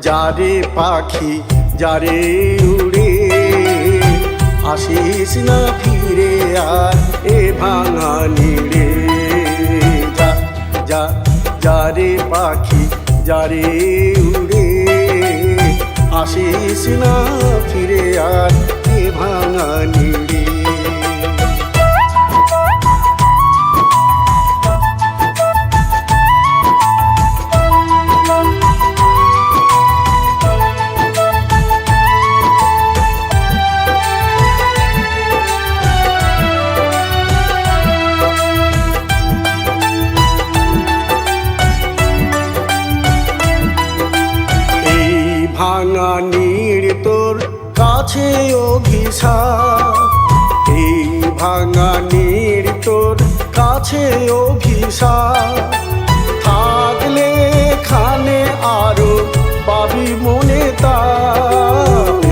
যারে পাখি যারে উড়ে আসিস না ফিরে আর এ ভাঙা নিড়ে যা যা যারে পাখি যারে উড়ে আসিস না ফিরে আর এ ভাঙা নিড়ে ভাঙা নিড় তোর কাছে অভিশাপ এই ভাঙা নিড় তোর কাছে অভিশাপ থাকলে খানে আরো পাবি মনে তা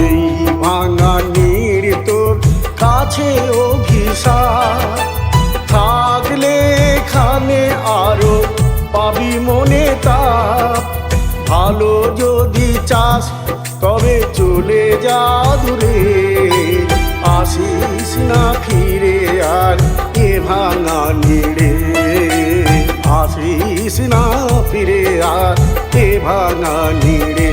এই ভাঙা নিড় তোর কাছে অভিশাপ থাকলে খানে আরো পাবি মনে তা ভালো যদি চাস তবে চলে যা দূরে আসিস না ফিরে আর এ ভাঙা নিড়ে আসিস না ফিরে আর এ ভাঙা নিড়ে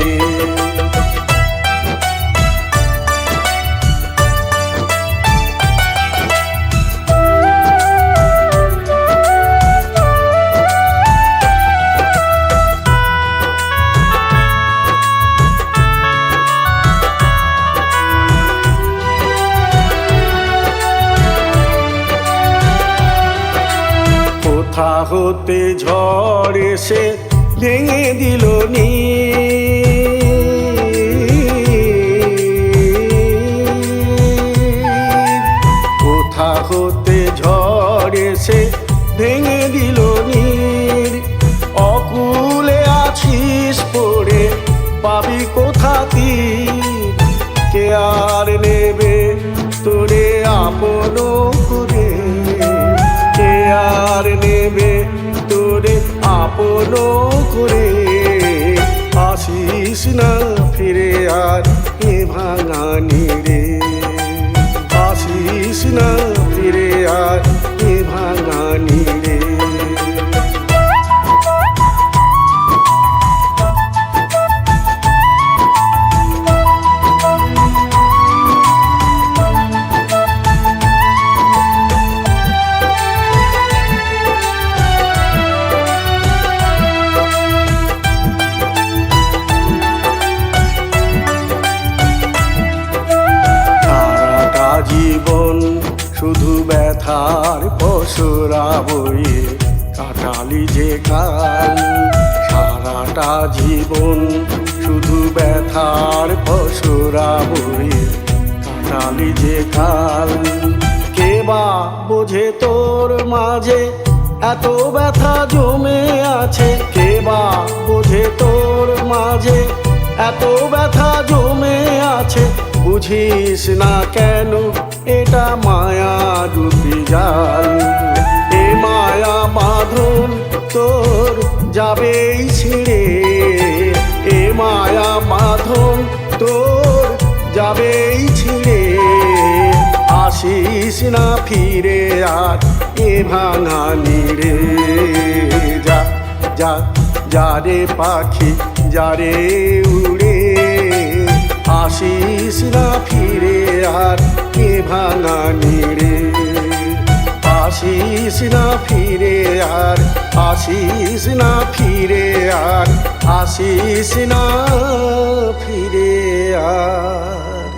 কোথা হতে ঝড় এসে ভেঙে দিল নি কোথা হতে ঝড় এসে ভেঙে দিল নীর অকুলে আছিস পড়ে পাবি কোথা তীর কে আর নেবে তোরে আপন করে কে আর নেবে তোরে আপন করে আসিস না ফিরে আর এ ভাঙা নিড়ে আসিস না ফিরে আর এ ভাঙা নিড়ে জীবন শুধু ব্যথার পসরা বয়ে কাটালি যে কাল সারাটা জীবন শুধু ব্যথার পসরা বয়ে কাটালি যে কাল কে বা বোঝে তোর মাঝে এত ব্যথা জমে আছে কে বা বোঝে তোর মাঝে এত ব্যথা জমে আছে বুঝিস না কেন এটা মায়া রূপী জাল এ মায়া বাঁধন তোর যাবেই ছিঁড়ে এ মায়া বাঁধন তোর যাবেই ছিঁড়ে আসিস না ফিরে আর এ ভাঙা নিড়ে যা যা যারে পাখি যারে উড়ে আসিস না ফিরে আর এ ভাঙা নিড়ে আসিস না ফিরে আর আসিস না ফিরে আর আসিস না ফিরে আর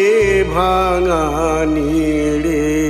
এ ভাঙা নিড়ে।